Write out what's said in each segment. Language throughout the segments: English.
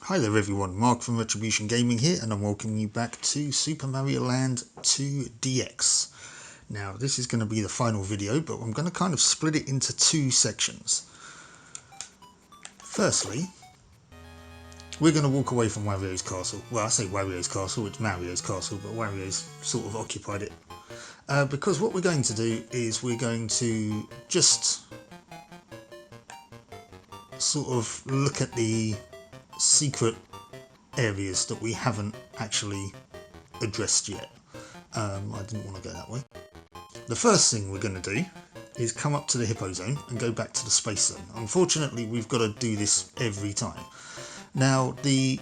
Hi there everyone, Mark from Retribution Gaming here, and I'm welcoming you back to Super Mario Land 2 DX. Now this is going to be the final video, but I'm going to kind of split it into two sections. Firstly, we're going to walk away from Wario's castle. Well, I say Wario's castle, it's Mario's castle, but Wario's sort of occupied it. Because what we're going to do is we're going to just sort of look at the secret areas that we haven't actually addressed yet. I didn't want to go that way. The first thing we're going to do is come up to the Hippo Zone and go back to the Space Zone. Unfortunately, we've got to do this every time. Now, the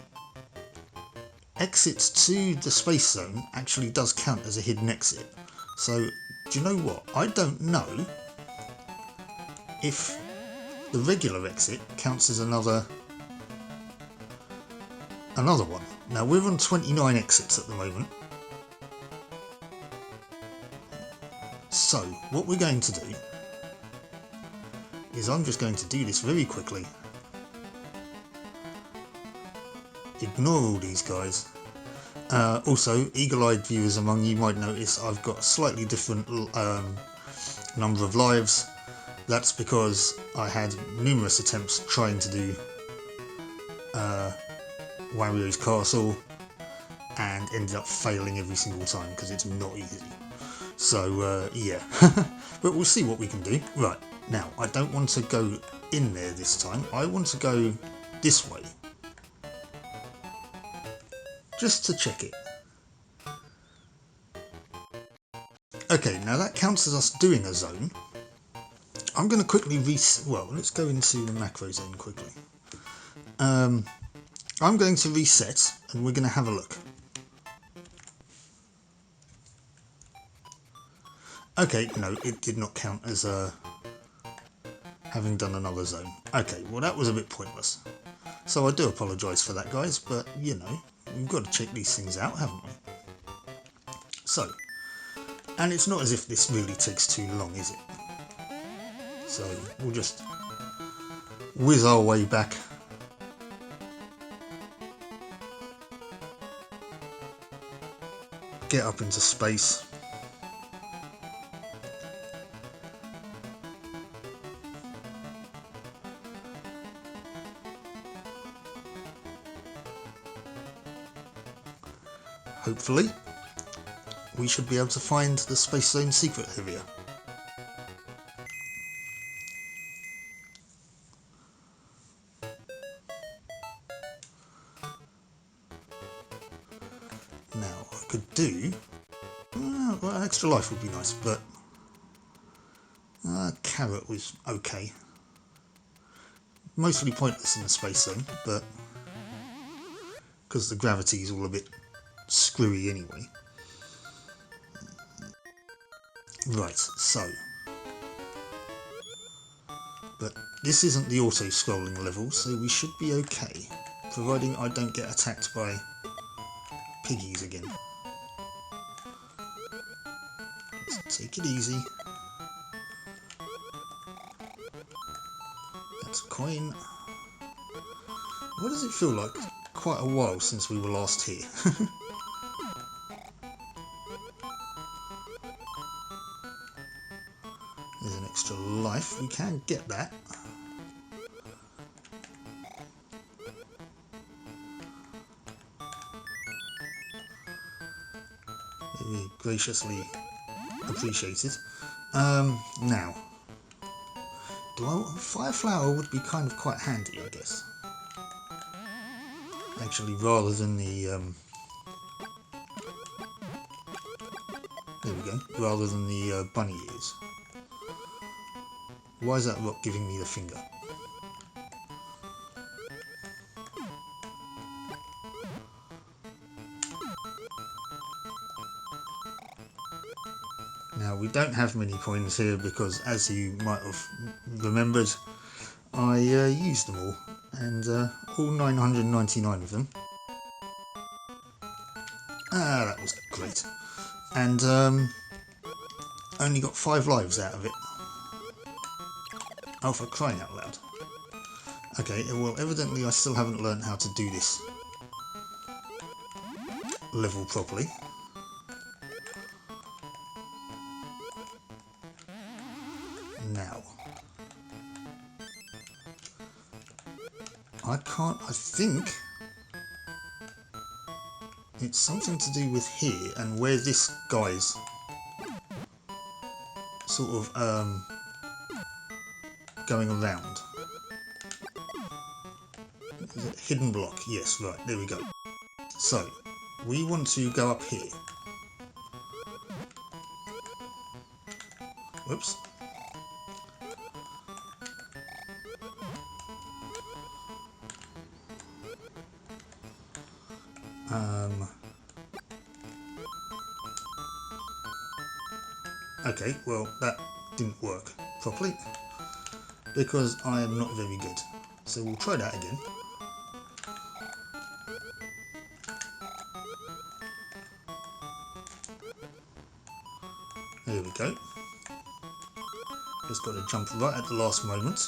exit to the Space Zone actually does count as a hidden exit. So, do you know what? I don't know if the regular exit counts as another one. Now we're on 29 exits at the moment. So what we're going to do is I'm just going to do this very quickly. Ignore all these guys. Also, eagle-eyed viewers among you might notice I've got a slightly different number of lives. That's because I had numerous attempts trying to do Wario's castle and ended up failing every single time because it's not easy. So yeah, but we'll see what we can do. Right, now I don't want to go in there this time. I want to go this way just to check it. Okay, now that counts as us doing a zone. I'm going to quickly let's go into the macro zone quickly. I'm going to reset and we're going to have a look. Okay, no, it did not count as having done another zone. Okay, well that was a bit pointless. So I do apologise for that, guys, but you know, we've got to check these things out, haven't we? So, and it's not as if this really takes too long, is it? So we'll just whiz our way back. Get up into space. Hopefully, we should be able to find the Space Zone secret area. Now, I could do... well, an extra life would be nice, but... carrot was okay. Mostly pointless in the Space Zone, but... because the gravity is all a bit screwy anyway. Right, so... but this isn't the auto-scrolling level, so we should be okay. Providing I don't get attacked by piggies again. Let's take it easy. That's a coin. What does it feel like? Quite a while since we were last here. There's an extra life. We can get that. Very graciously appreciated. Now, fire flower would be kind of quite handy, I guess. Actually, rather than the there we go. Rather than the bunny ears. Why is that rock giving me the finger? Now, we don't have many coins here because, as you might have remembered, I used them all, and all 999 of them. That was great. And only got 5 lives out of it. Oh, for crying out loud. Okay, well evidently I still haven't learned how to do this level properly. Now, I think it's something to do with here and where this guy's sort of going around. Is it hidden block? Yes, right, there we go. So, we want to go up here. Whoops. Okay, well that didn't work properly because I am not very good. So we'll try that again. There we go. Just got to jump right at the last moment.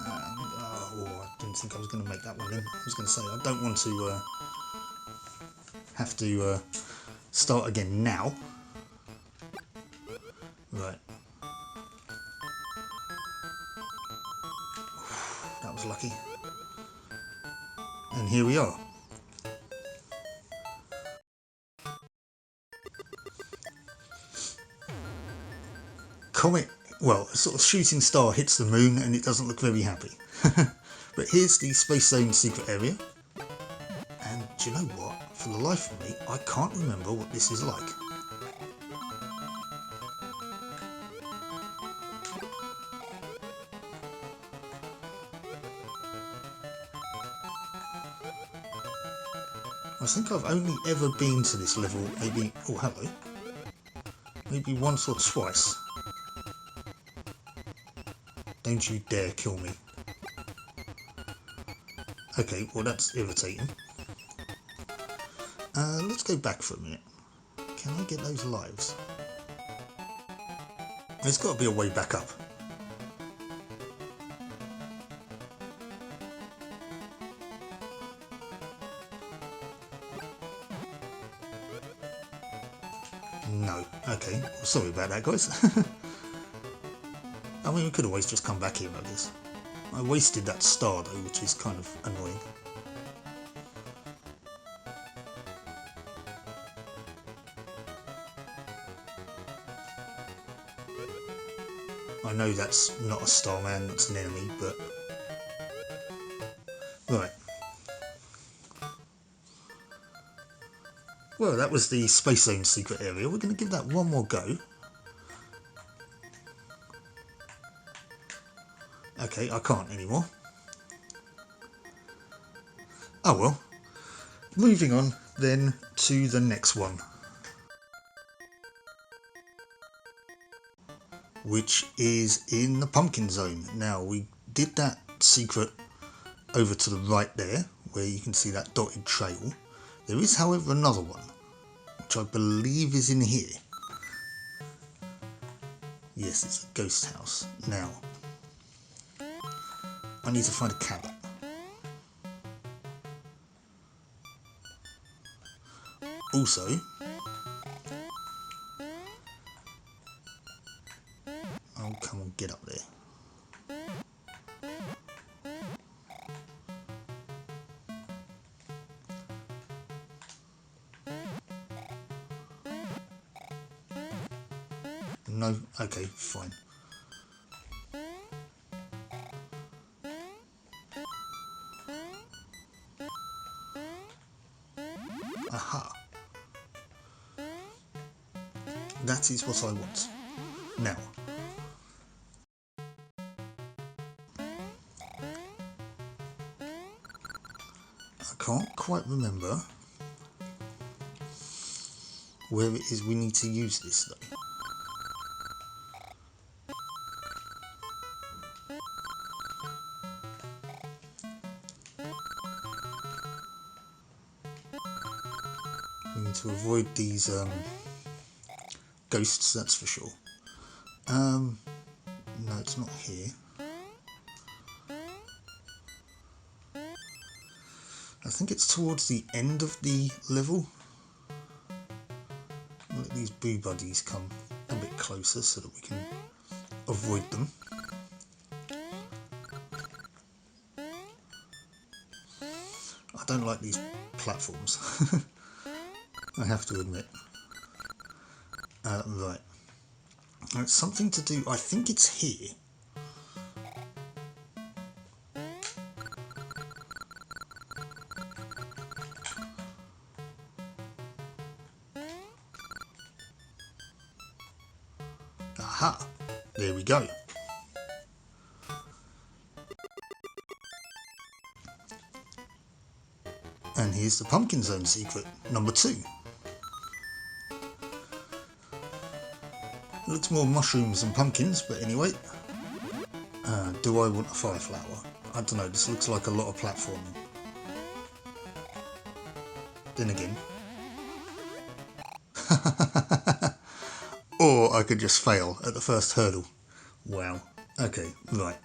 Oh, I didn't think I was going to make that one then. I was going to say, I don't want to have to start again now. Right. That was lucky. And here we are. Comet, well, a sort of shooting star hits the moon and it doesn't look very happy. But here's the Space Zone secret area. And do you know what? For the life of me, I can't remember what this is like. I think I've only ever been to this level maybe, oh hello, maybe once or twice. Don't you dare kill me. Okay, well that's irritating. Let's go back for a minute. Can I get those lives? There's got to be a way back up. No. Okay, well, sorry about that guys. I mean we could always just come back here I guess. I wasted that star though, which is kind of annoying. I know that's not a starman, that's an enemy, but... Right. Well, that was the Space Zone secret area. We're going to give that one more go. Okay, I can't anymore. Oh well. Moving on then to the next one. Which is in the pumpkin zone. Now we did that secret over to the right there, where you can see that dotted trail. There is however another one, which I believe is in here. Yes, it's a ghost house. Now, I need to find a carrot. Also, oh come on, get up there. No, okay, fine. Aha. That is what I want. Now. I can't quite remember where it is we need to use this though. We need to avoid these ghosts, that's for sure. No, it's not here. I think it's towards the end of the level. Let these boo buddies come a bit closer so that we can avoid them. I don't like these platforms, I have to admit. Right. Now it's something to do, I think it's here. Aha! There we go. And here's the Pumpkin Zone secret, number 2. Looks more mushrooms than pumpkins, but anyway. Do I want a fire flower? I don't know, this looks like a lot of platforming. Then again. Or I could just fail at the first hurdle. Wow. Okay, right.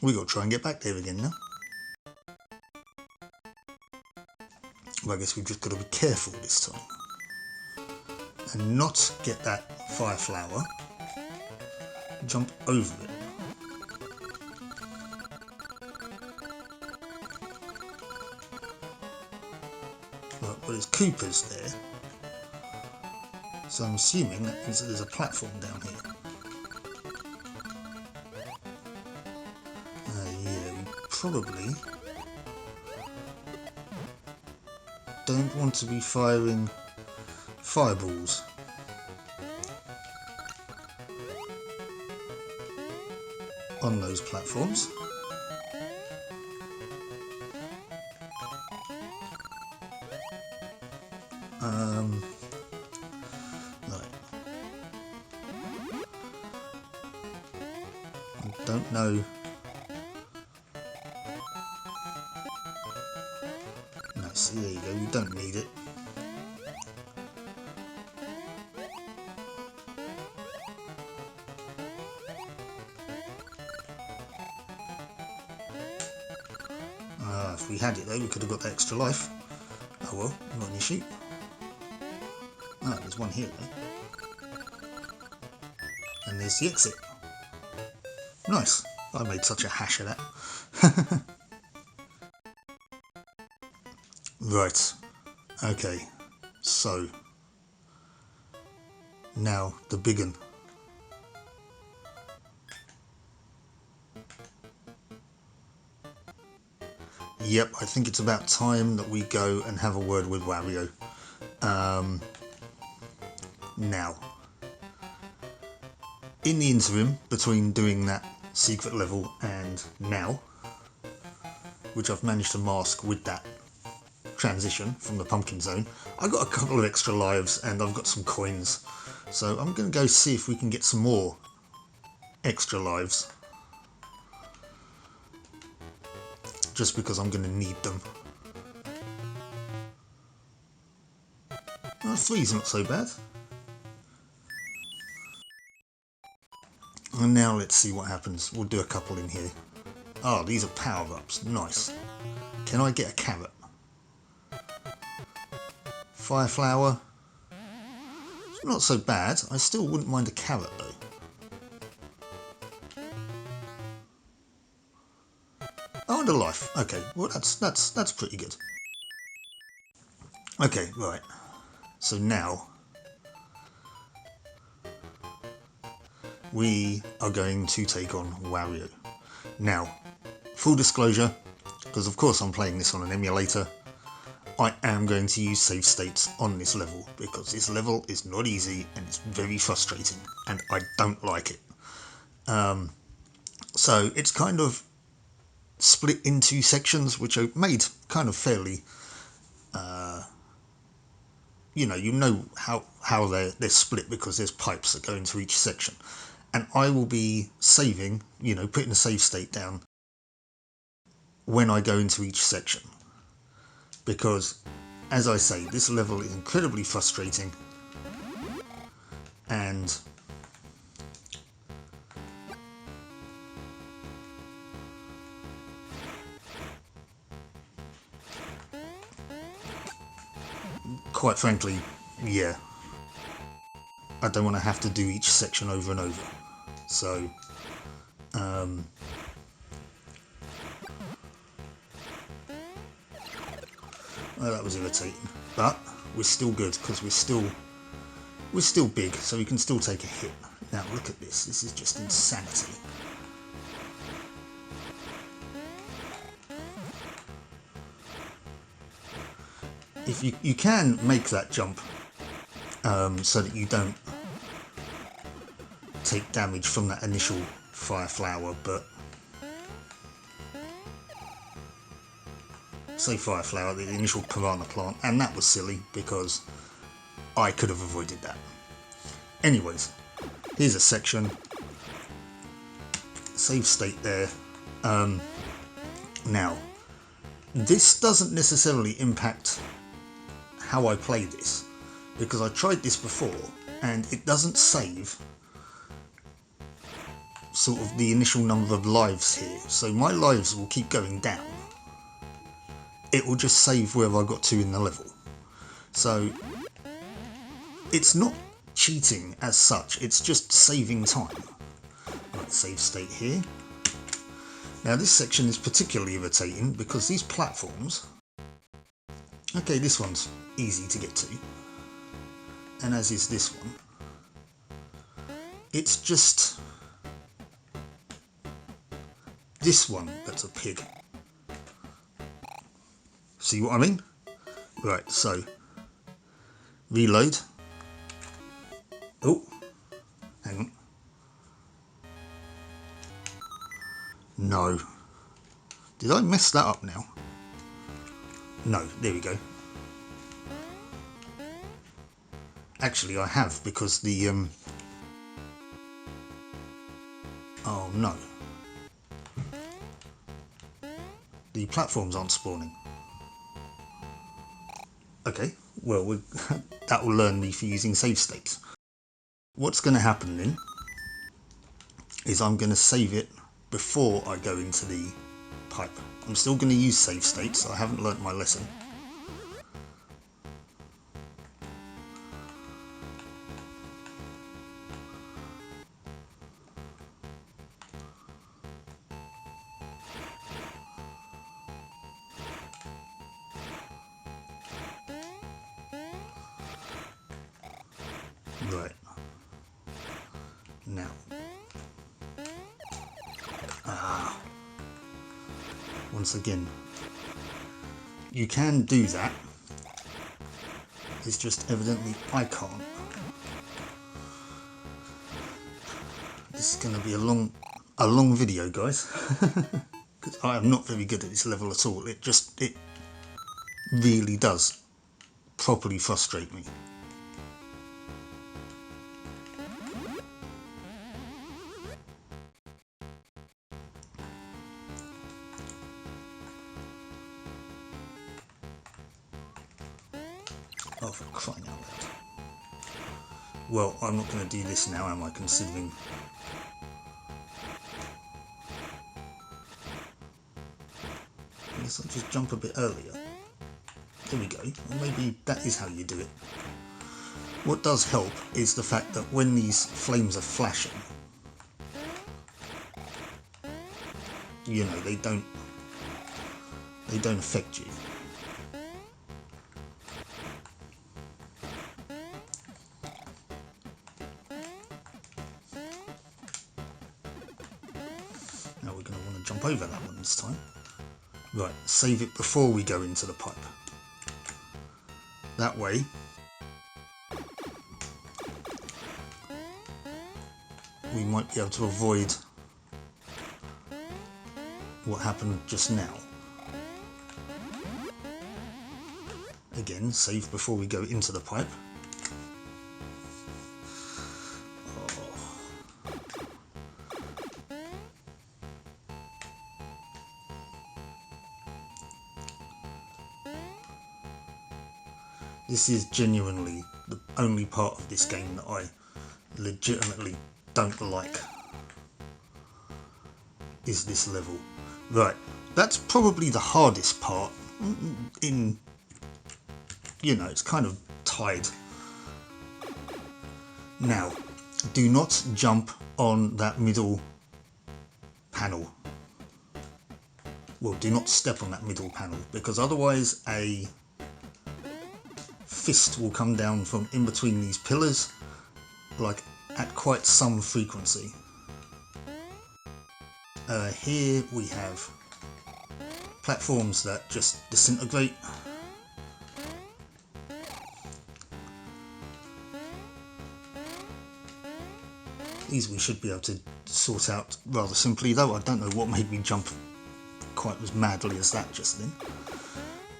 We got to try and get back there again now. Well, I guess we've just got to be careful this time. And not get that fire flower. Jump over it. Right, well, there's Koopas there. So I'm assuming that means that there's a platform down here. Yeah, we probably don't want to be firing fireballs. On those platforms. Right. I don't know. No, see, there you go, we don't need it. If we had it though, we could have got the extra life. Oh well, not an issue. Ah, there's one here though. And there's the exit. Nice. I made such a hash of that. Right. Okay. So. Now, the big one. Yep, I think it's about time that we go and have a word with Wario. Now, in the interim between doing that secret level and now, which I've managed to mask with that transition from the Pumpkin Zone, I've got a couple of extra lives and I've got some coins. So I'm going to go see if we can get some more extra lives. Just because I'm going to need them. Oh, 3's not so bad. And now let's see what happens. We'll do a couple in here. Ah, these are power-ups. Nice. Can I get a carrot? Fire flower. It's not so bad. I still wouldn't mind a carrot though. Oh, and a life. Okay, well that's pretty good. Okay, right. So now we are going to take on Wario. Now, full disclosure, because of course I'm playing this on an emulator, I am going to use save states on this level because this level is not easy and it's very frustrating and I don't like it. So it's kind of split into sections which are made kind of fairly, you know how they're split because there's pipes that go into each section. And I will be saving, putting a save state down when I go into each section. Because, as I say, this level is incredibly frustrating. and quite frankly, yeah, I don't want to have to do each section over and over. So well, that was irritating, but we're still good because we're still big, so we can still take a hit. Now look at this. This is just insanity. If you can make that jump so that you don't take damage from that initial fire flower, but say fire flower, the initial piranha plant, and that was silly because I could have avoided that. Anyways, here's a section, save state there. Now, this doesn't necessarily impact how I play this, because I tried this before and it doesn't save sort of the initial number of lives here, so my lives will keep going down. It will just save where I got to in the level. So it's not cheating as such, it's just saving time. Right, save state here. Now this section is particularly irritating because these platforms, okay, this one's easy to get to, and as is this one. It's just this one that's a pig. See what I mean? Right, so reload. Oh, hang on. No. Did I mess that up now? No, there we go. Actually, I have, because the oh no. The platforms aren't spawning. Okay, well, that will learn me for using save states. What's going to happen then is I'm going to save it before I go into the pipe. I'm still going to use save states, I haven't learnt my lesson. Right. Now. Once again, you can do that. It's just evidently I can't. This is going to be a long video, guys. Because I am not very good at this level at all. It really does properly frustrate me. Oh, for crying out loud. Well, I'm not going to do this now, am I, considering... I guess I'll just jump a bit earlier. There we go. Well, maybe that is how you do it. What does help is the fact that when these flames are flashing, you know, they don't affect you. Now we're going to want to jump over that one this time. Right, save it before we go into the pipe. That way we might be able to avoid what happened just now. Again, save before we go into the pipe. This is genuinely the only part of this game that I legitimately don't like is this level. Right, that's probably the hardest part in, you know, it's kind of tied. Now, do not jump on that middle panel. Well, do not step on that middle panel, because otherwise a fist will come down from in between these pillars, like at quite some frequency. Here we have platforms that just disintegrate. These we should be able to sort out rather simply, though I don't know what made me jump quite as madly as that just then.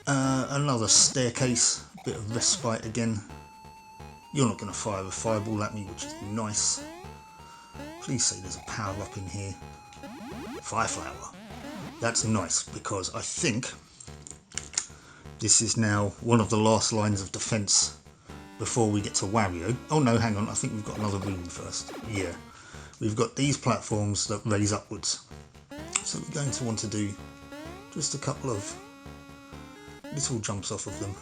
Another staircase, bit of respite again. You're not going to fire a fireball at me, which is nice. Please say there's a power up in here. Fire flower. That's nice, because I think this is now one of the last lines of defence before we get to Wario. Oh no, hang on, I think we've got another room first. Yeah, we've got these platforms that raise upwards. So we're going to want to do just a couple of little jumps off of them.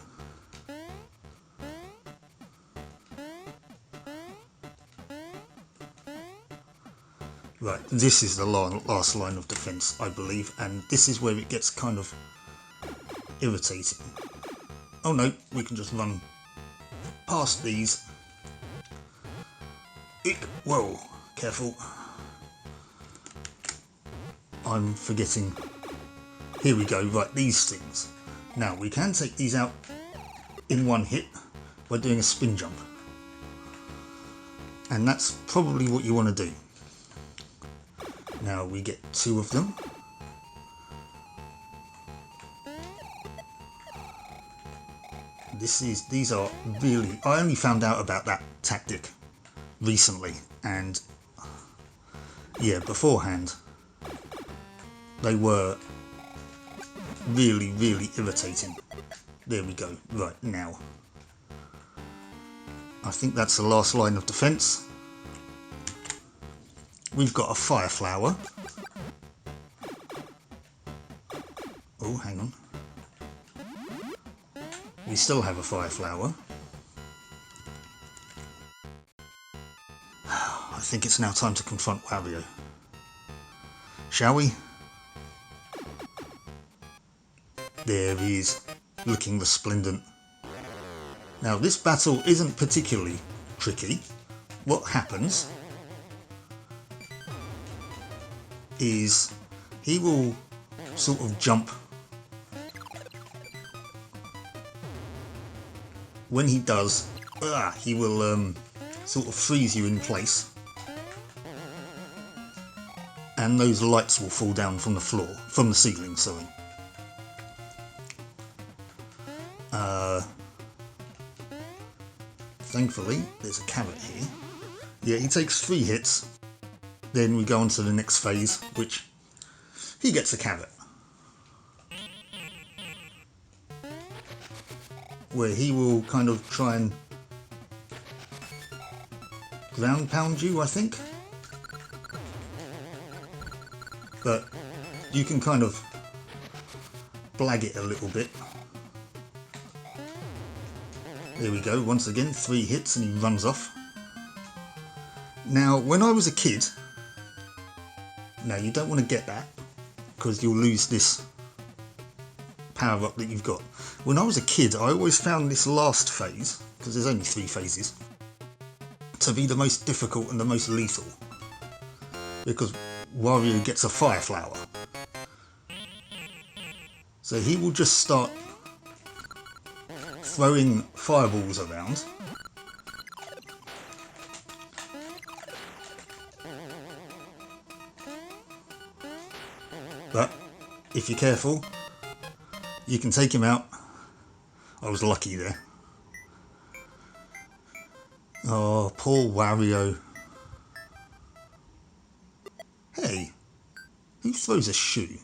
Right, this is the last line of defence, I believe, and this is where it gets kind of irritating. Oh no, we can just run past these. Whoa, careful. I'm forgetting. Here we go, right, these things. Now, we can take these out in one hit by doing a spin jump. And that's probably what you want to do. Now we get two of them. These are really, I only found out about that tactic recently, and yeah, beforehand they were really, really irritating. There we go. Right, now I think that's the last line of defence. We've got a fire flower. Oh, hang on. We still have a fire flower. I think it's now time to confront Wario. Shall we? There he is, looking resplendent. Now, this battle isn't particularly tricky. What happens is he will sort of jump. When he does, he will sort of freeze you in place, and those lights will fall down from the floor, from the ceiling, sorry. Thankfully, there's a carrot here. Yeah, he takes 3 hits. Then we go on to the next phase, which he gets a carrot, where he will kind of try and ground pound you, I think. But you can kind of blag it a little bit. There we go, once again, 3 hits and he runs off. Now, when I was a kid, now you don't want to get that, because you'll lose this power up that you've got. When I was a kid, I always found this last phase, because there's only 3 phases, to be the most difficult and the most lethal, because Wario gets a fire flower. So he will just start throwing fireballs around. But if you're careful, you can take him out. I was lucky there. Oh, poor Wario. Hey, who throws a shoe?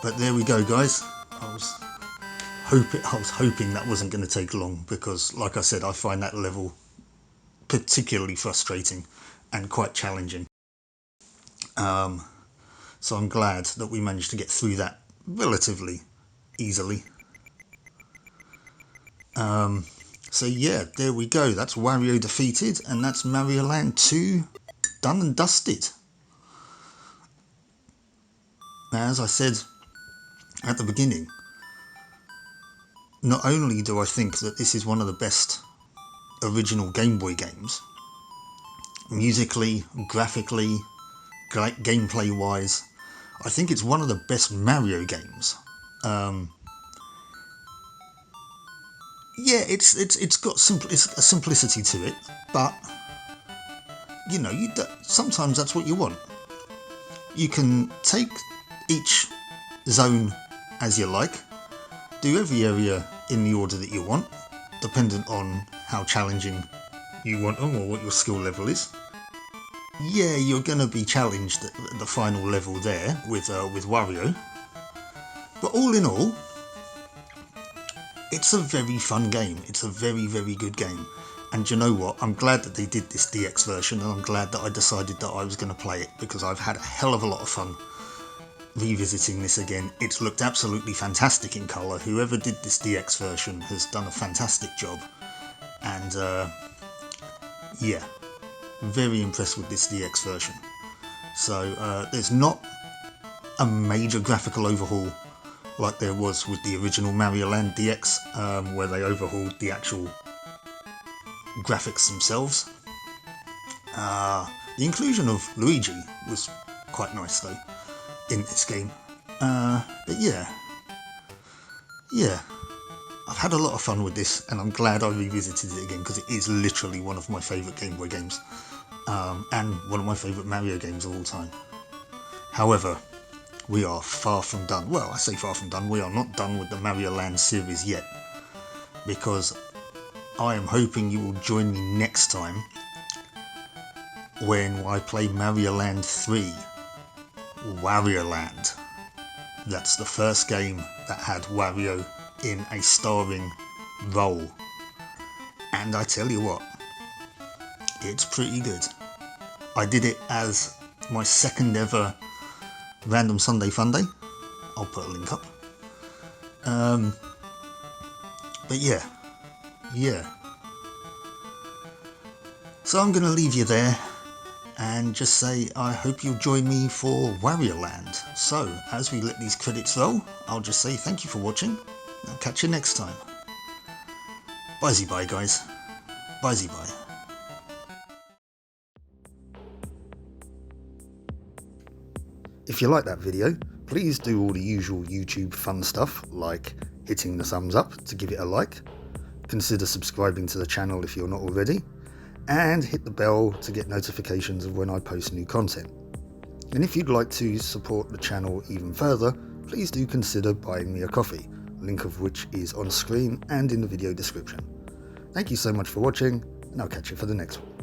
But there we go, guys. I was was hoping that wasn't going to take long, because like I said, I find that level particularly frustrating and quite challenging. So I'm glad that we managed to get through that relatively easily. So yeah, there we go. That's Wario defeated, and that's Mario Land 2 done and dusted. Now, as I said at the beginning, not only do I think that this is one of the best original Game Boy games, musically, graphically, gameplay wise, I think it's one of the best Mario games. Yeah, it's got a simplicity to it, but you know, sometimes that's what you want. You can take each zone as you like, do every area in the order that you want, dependent on how challenging you want them or what your skill level is. Yeah, you're going to be challenged at the final level there with Wario, but all in all, it's a very fun game. It's a very, very good game. And you know what? I'm glad that they did this DX version, and I'm glad that I decided that I was going to play it, because I've had a hell of a lot of fun revisiting this again. It's looked absolutely fantastic in colour. Whoever did this DX version has done a fantastic job. And yeah, very impressed with this DX version. So there's not a major graphical overhaul like there was with the original Mario Land DX, where they overhauled the actual graphics themselves. The inclusion of Luigi was quite nice though in this game. But yeah, I've had a lot of fun with this, and I'm glad I revisited it again, because it is literally one of my favourite Game Boy games, and one of my favourite Mario games of all time. However, we are far from done. Well, I say far from done. We are not done with the Mario Land series yet, because I am hoping you will join me next time when I play Mario Land 3, Wario Land. That's the first game that had Wario in a starring role. And I tell you what, it's pretty good. I did it as my second ever Random Sunday Funday. I'll put a link up. But yeah. So I'm going to leave you there and just say I hope you'll join me for Wario Land. So as we let these credits roll, I'll just say thank you for watching. I'll catch you next time. Bye guys. Bye. If you like that video, please do all the usual YouTube fun stuff, like hitting the thumbs up to give it a like, consider subscribing to the channel if you're not already, and hit the bell to get notifications of when I post new content. And if you'd like to support the channel even further, please do consider buying me a coffee, link of which is on screen and in the video description. Thank you so much for watching, and I'll catch you for the next one.